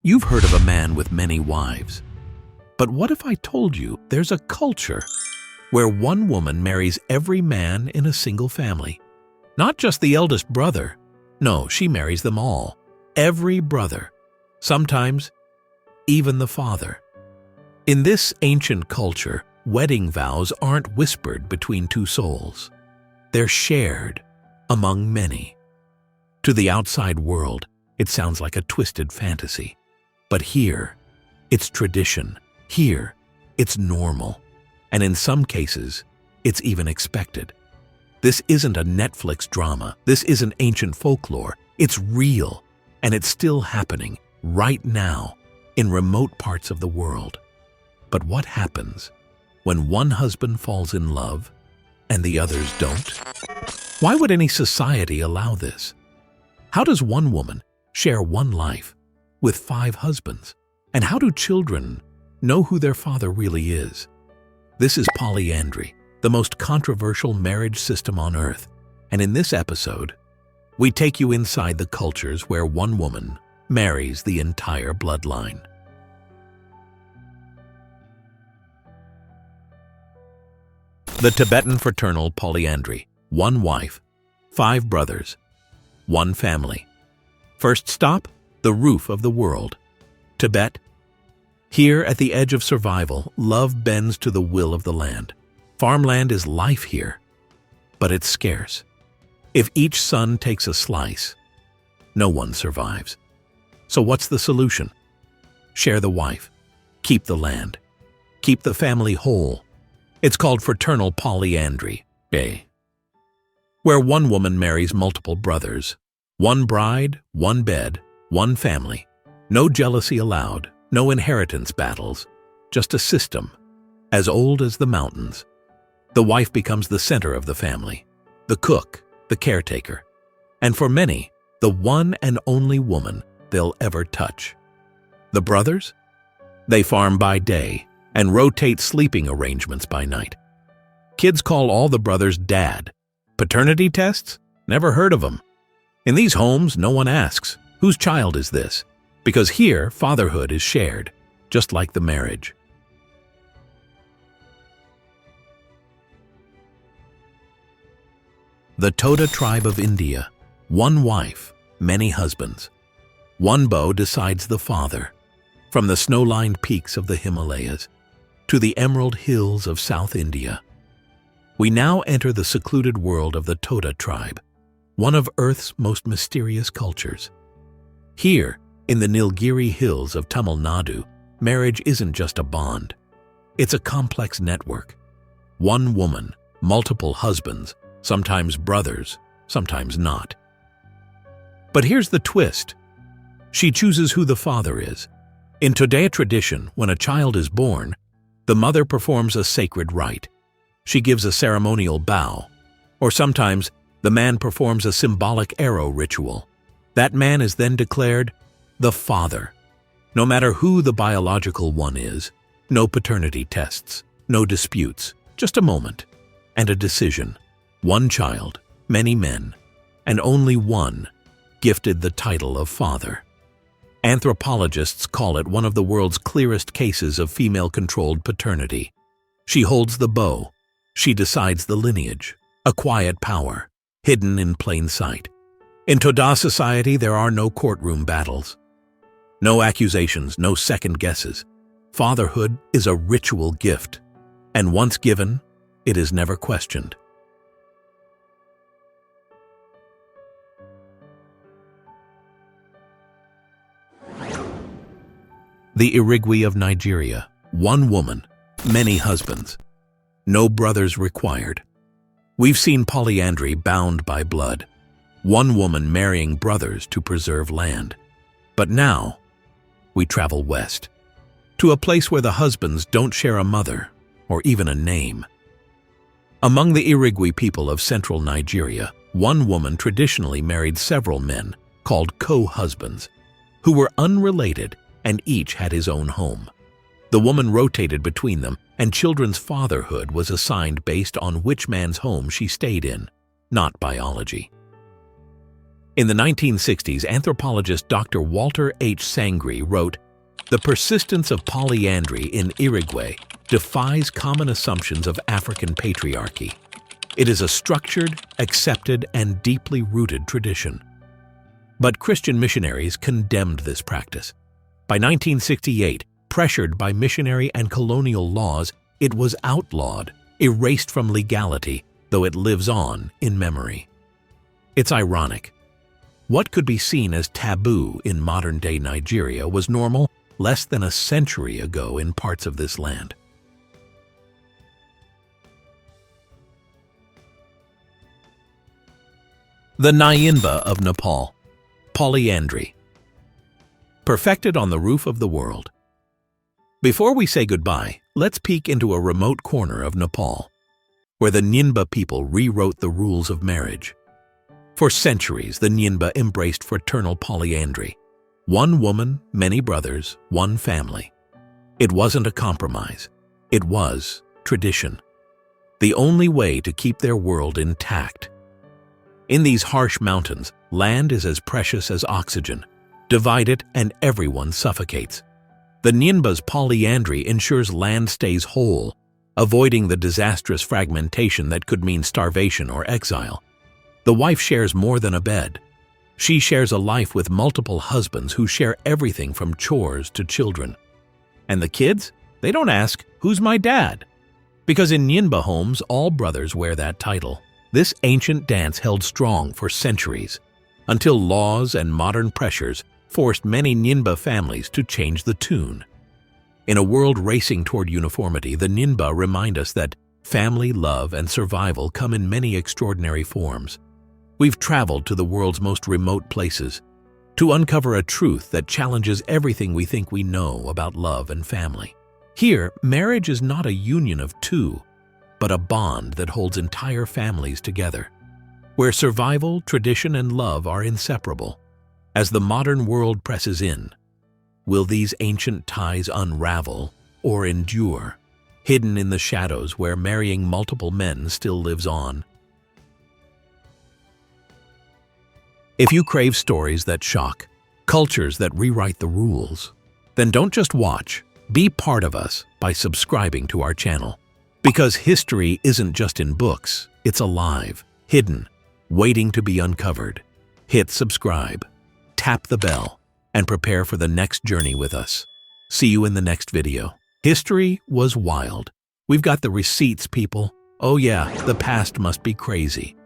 You've heard of a man with many wives. But what if I told you there's a culture where one woman marries every man in a single family? Not just the eldest brother. No, she marries them all. Every brother. Sometimes even the father. In this ancient culture, wedding vows aren't whispered between two souls. They're shared among many. To the outside world, it sounds like a twisted fantasy. But here, it's tradition. Here, it's normal. And in some cases, it's even expected. This isn't a Netflix drama. This isn't ancient folklore. It's real. And it's still happening right now in remote parts of the world. But what happens when one husband falls in love and the others don't? Why would any society allow this? How does one woman share one life with 5 husbands? And how do children know who their father really is? This is polyandry, the most controversial marriage system on earth. And in this episode, we take you inside the cultures where one woman marries the entire bloodline. The Tibetan fraternal polyandry. 1 wife, 5 brothers, 1 family. First stop, the roof of the world. Tibet. Here, at the edge of survival, love bends to the will of the land. Farmland is life here, but it's scarce. If each son takes a slice, no one survives. So what's the solution? Share the wife. Keep the land. Keep the family whole. It's called fraternal polyandry, where one woman marries multiple brothers. 1 bride, 1 bed, 1 family. No jealousy allowed, no inheritance battles, just a system as old as the mountains. The wife becomes the center of the family, the cook, the caretaker, and for many, the one and only woman they'll ever touch. The brothers? They farm by day and rotate sleeping arrangements by night. Kids call all the brothers dad. Paternity tests? Never heard of them. In these homes, no one asks, whose child is this? Because here, fatherhood is shared, just like the marriage. The Toda tribe of India. 1 wife, many husbands. 1 bow decides the father. From the snow-lined peaks of the Himalayas to the emerald hills of South India, we now enter the secluded world of the Toda tribe, one of Earth's most mysterious cultures. Here, in the Nilgiri hills of Tamil Nadu, marriage isn't just a bond. It's a complex network. 1 woman, multiple husbands, sometimes brothers, sometimes not. But here's the twist. She chooses who the father is. In Toda tradition, when a child is born, the mother performs a sacred rite. She gives a ceremonial bow, or sometimes the man performs a symbolic arrow ritual. That man is then declared the father. No matter who the biological one is, no paternity tests, no disputes, just a moment and a decision. 1 child, many men, and only 1 gifted the title of father. Anthropologists call it one of the world's clearest cases of female-controlled paternity. She holds the bow. She decides the lineage, a quiet power, hidden in plain sight. In Toda society, there are no courtroom battles. No accusations, no second guesses. Fatherhood is a ritual gift, and once given, it is never questioned. The Irrigui of Nigeria. 1 woman, many husbands. No brothers required. We've seen polyandry bound by blood. 1 woman marrying brothers to preserve land. But now, we travel west, to a place where the husbands don't share a mother or even a name. Among the Irrigui people of central Nigeria, 1 woman traditionally married several men, called co-husbands, who were unrelated and each had his own home. The woman rotated between them, and children's fatherhood was assigned based on which man's home she stayed in, not biology. In the 1960s, anthropologist Dr. Walter H. Sangri wrote, "The persistence of polyandry in Irrigui defies common assumptions of African patriarchy. It is a structured, accepted, and deeply rooted tradition." But Christian missionaries condemned this practice. By 1968, pressured by missionary and colonial laws, it was outlawed, erased from legality, though it lives on in memory. It's ironic. What could be seen as taboo in modern-day Nigeria was normal less than a century ago in parts of this land. The Nimba of Nepal. Polyandry. Perfected on the roof of the world. Before we say goodbye, let's peek into a remote corner of Nepal, where the Nimba people rewrote the rules of marriage. For centuries, the Nimba embraced fraternal polyandry. One woman, many brothers, one family. It wasn't a compromise. It was tradition. The only way to keep their world intact. In these harsh mountains, land is as precious as oxygen. Divide it and everyone suffocates. The Nimba's polyandry ensures land stays whole, avoiding the disastrous fragmentation that could mean starvation or exile. The wife shares more than a bed. She shares a life with multiple husbands who share everything from chores to children. And the kids? They don't ask, "Who's my dad?" Because in Nimba homes, all brothers wear that title. This ancient dance held strong for centuries, until laws and modern pressures forced many Nimba families to change the tune. In a world racing toward uniformity, the Nimba remind us that family, love, and survival come in many extraordinary forms. We've traveled to the world's most remote places to uncover a truth that challenges everything we think we know about love and family. Here, marriage is not a union of two, but a bond that holds entire families together, where survival, tradition, and love are inseparable. As the modern world presses in, will these ancient ties unravel or endure, hidden in the shadows where marrying multiple men still lives on? If you crave stories that shock, cultures that rewrite the rules, then don't just watch, be part of us by subscribing to our channel. Because history isn't just in books, it's alive, hidden, waiting to be uncovered. Hit subscribe, tap the bell, and prepare for the next journey with us. See you in the next video. History was wild. We've got the receipts, people. Oh yeah, the past must be crazy.